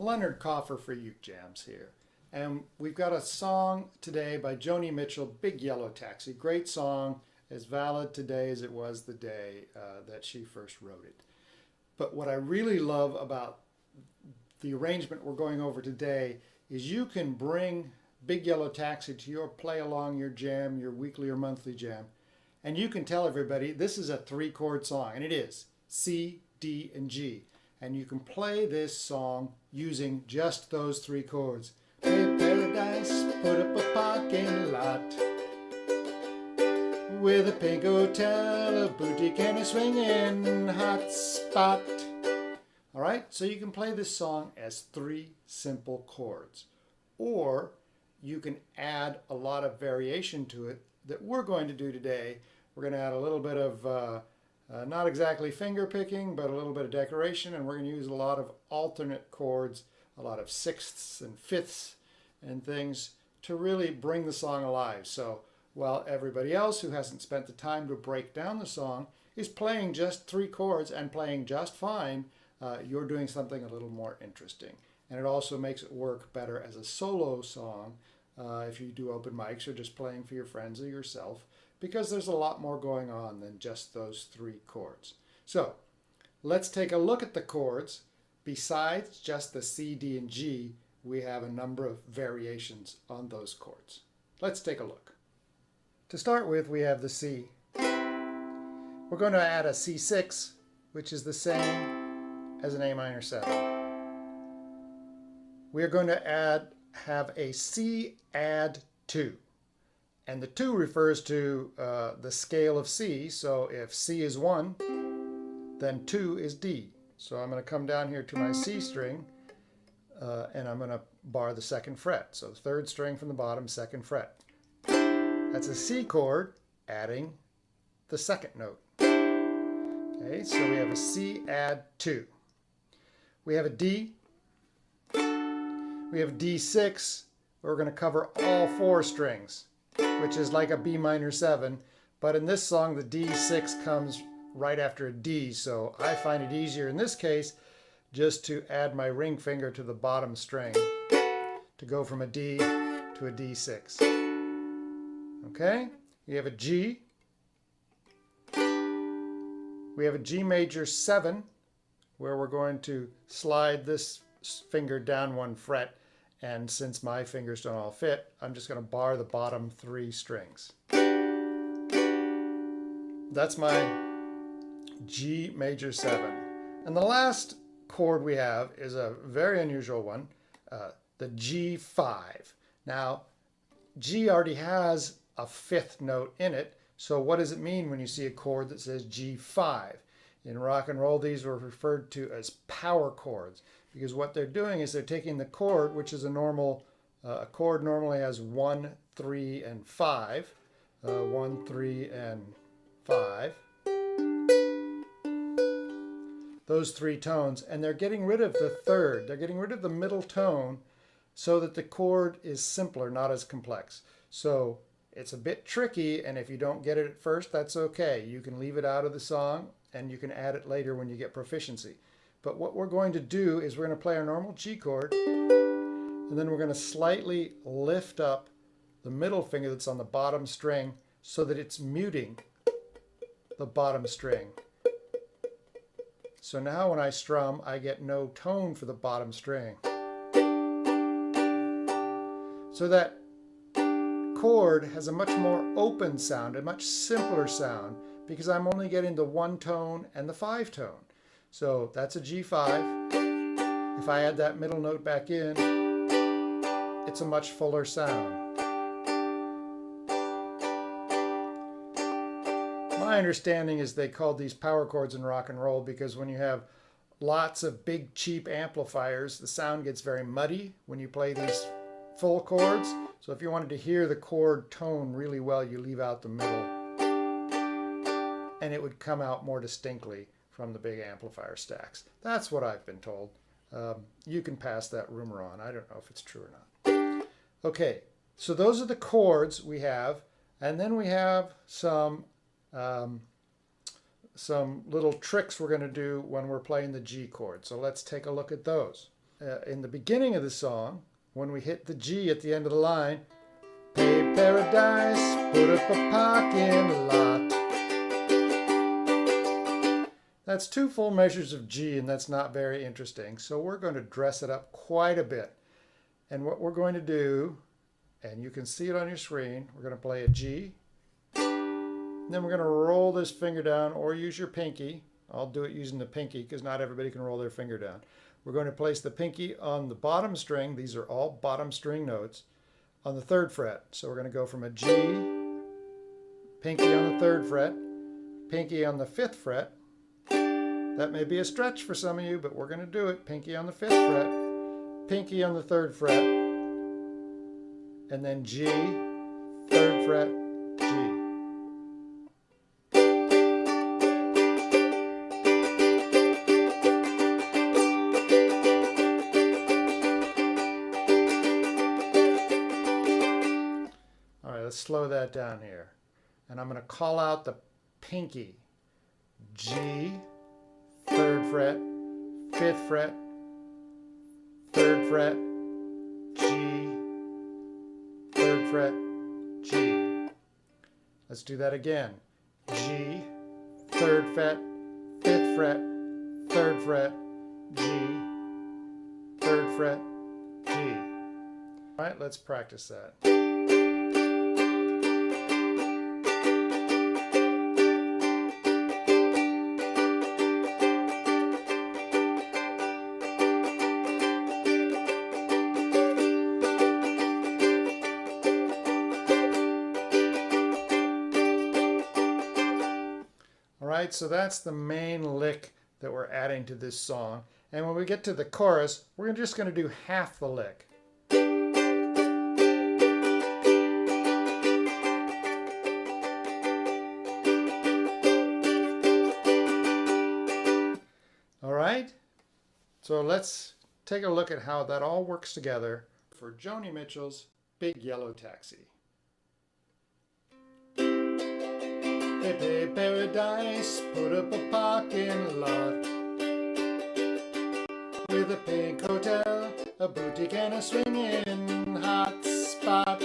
Leonard Coffer for Uke Jams here. And we've got a song today by Joni Mitchell, Big Yellow Taxi. Great song, as valid today as it was the day that she first wrote it. But what I really love about the arrangement we're going over today is you can bring Big Yellow Taxi to your play along, your jam, your weekly or monthly jam, and you can tell everybody this is a 3-chord song, and it is C, D, and G. And you can play this song using just those 3 chords. Hey, paradise, put up a parking lot with a pink hotel, a boutique, and a swinging hot spot. All right, so you can play this song as 3 simple chords, or you can add a lot of variation to it that we're going to do today. We're going to add a little bit of not exactly finger picking, but a little bit of decoration, and we're going to use a lot of alternate chords, a lot of sixths and fifths and things to really bring the song alive. So while everybody else who hasn't spent the time to break down the song is playing just 3 chords and playing just fine, you're doing something a little more interesting. And it also makes it work better as a solo song if you do open mics or just playing for your friends or yourself, because there's a lot more going on than just those 3 chords. So let's take a look at the chords. Besides just the C, D, and G, we have a number of variations on those chords. Let's take a look. To start with, we have the C. We're going to add a C6, which is the same as an A minor 7. We're going to have a C add 2. And the 2 refers to the scale of C. So if C is 1, then 2 is D. So I'm going to come down here to my C string, and I'm going to bar the 2nd fret. So 3rd string from the bottom, 2nd fret. That's a C chord adding the 2nd note. Okay, so we have a C add 2. We have a D. We have D6. We're going to cover all 4 strings, which is like a B minor 7. But in this song, the D6 comes right after a D, so I find it easier in this case just to add my ring finger to the bottom string to go from a D to a D6. Okay, we have a G. We have a G major 7, where we're going to slide this finger down 1 fret, and since my fingers don't all fit, I'm just going to bar the bottom 3 strings. That's my G major 7. And the last chord we have is a very unusual one, the G5. Now, G already has a 5th note in it, so what does it mean when you see a chord that says G5? In rock and roll, these were referred to as power chords, because what they're doing is they're taking the chord, which is a chord normally has 1, 3, and 5. 1, 3, and 5. Those 3 tones, and they're getting rid of the 3rd. They're getting rid of the middle tone so that the chord is simpler, not as complex. So it's a bit tricky, and if you don't get it at first, that's okay. You can leave it out of the song, and you can add it later when you get proficiency. But what we're going to do is we're going to play our normal G chord, and then we're going to slightly lift up the middle finger that's on the bottom string so that it's muting the bottom string. So now when I strum, I get no tone for the bottom string. So that chord has a much more open sound, a much simpler sound, because I'm only getting the 1 tone and the 5 tone. So that's a G5. If I add that middle note back in, it's a much fuller sound. My understanding is they called these power chords in rock and roll because when you have lots of big cheap amplifiers, the sound gets very muddy when you play these full chords. So if you wanted to hear the chord tone really well, you leave out the middle, and it would come out more distinctly from the big amplifier stacks. That's what I've been told. You can pass that rumor on. I don't know if it's true or not. Okay, so those are the chords we have, and then we have some little tricks we're going to do when we're playing the G chord. So let's take a look at those. in the beginning of the song, when we hit the G at the end of the line, pay paradise, put up a parking lot. That's 2 full measures of G, and that's not very interesting. So we're going to dress it up quite a bit. And what we're going to do, and you can see it on your screen, we're going to play a G. Then we're going to roll this finger down or use your pinky. I'll do it using the pinky because not everybody can roll their finger down. We're going to place the pinky on the bottom string. These are all bottom string notes on the 3rd fret. So we're going to go from a G, pinky on the 3rd fret, pinky on the 5th fret. That may be a stretch for some of you, but we're going to do it. Pinky on the 5th fret, pinky on the 3rd fret, and then G, 3rd fret, G. Let's slow that down here. And I'm going to call out the pinky. G, 3rd fret, 5th fret, 3rd fret, G, 3rd fret, G. Let's do that again. G, 3rd fret, 5th fret, 3rd fret, G, 3rd fret, G. All right, let's practice that. Alright, so that's the main lick that we're adding to this song. And when we get to the chorus, we're just going to do half the lick. Alright, so let's take a look at how that all works together for Joni Mitchell's Big Yellow Taxi. They pay paradise, put up a parking lot with a pink hotel, a boutique and a swinging hot spot.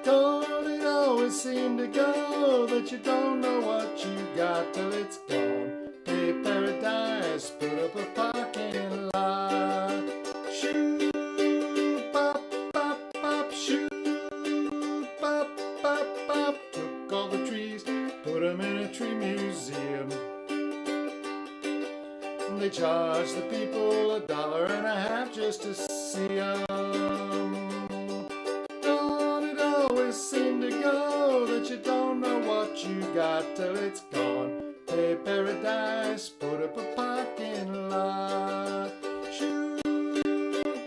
Don't it always seem to go that you don't know what you got till it's gone? Pay paradise, put up a parking lot. Shoo, bop, bop, bop, shoo, bop, bop, bop. Took all the trees, put them in a tree museum. They charge the people $1.50 just to see them. Don't it always seem to go that you don't know what you got till it's gone? Pay paradise, put up a parking lot. Shoo,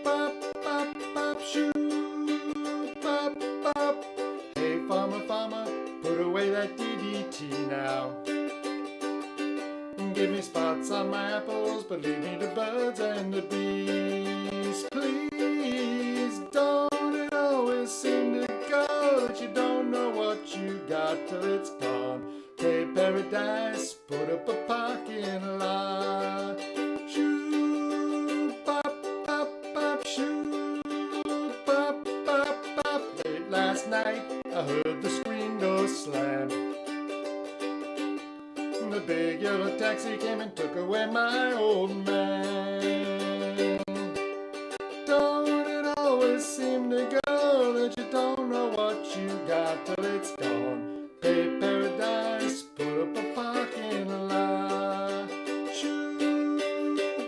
bop, bop, bop, shoo, bop, bop. Hey, farmer, farmer, put away that DDT now. Give me spots on my apples, but leave me the birds and the bees. Please, don't it always seem to go that you don't know what you got till it's gone? Pay paradise, put up a parking lot. Shoo, bop, bop, bop, shoo, bop, bop, bop. Late last night, I heard the screen door slam. The big yellow taxi came and took away my old man. Don't it always seem to go that you don't know what you got till it's gone? Pay paradise, put up a parking lot. Shoo,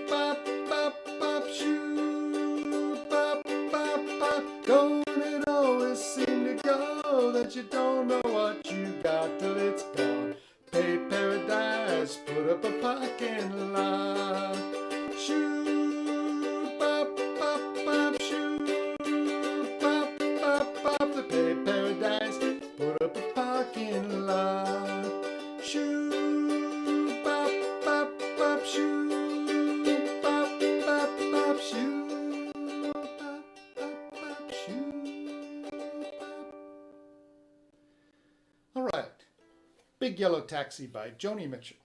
bop, bop, bop, shoo, bop, bop, bop. Don't it always seem to go that you don't know what you got till it's gone? Pay paradise, put up a parking lot. Shoo, bop, bop, bop, shoo, bop, bop, bop. The pay paradise, put up a parking lot. Shoo, bop, bop, bop, shoo, bop, bop, bop, shoo, bop, bop, bop, shoo, bop. All right. Big Yellow Taxi by Joni Mitchell.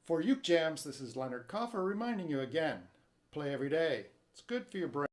For Uke Jams, this is Leonard Coffer reminding you again, play every day. It's good for your brain.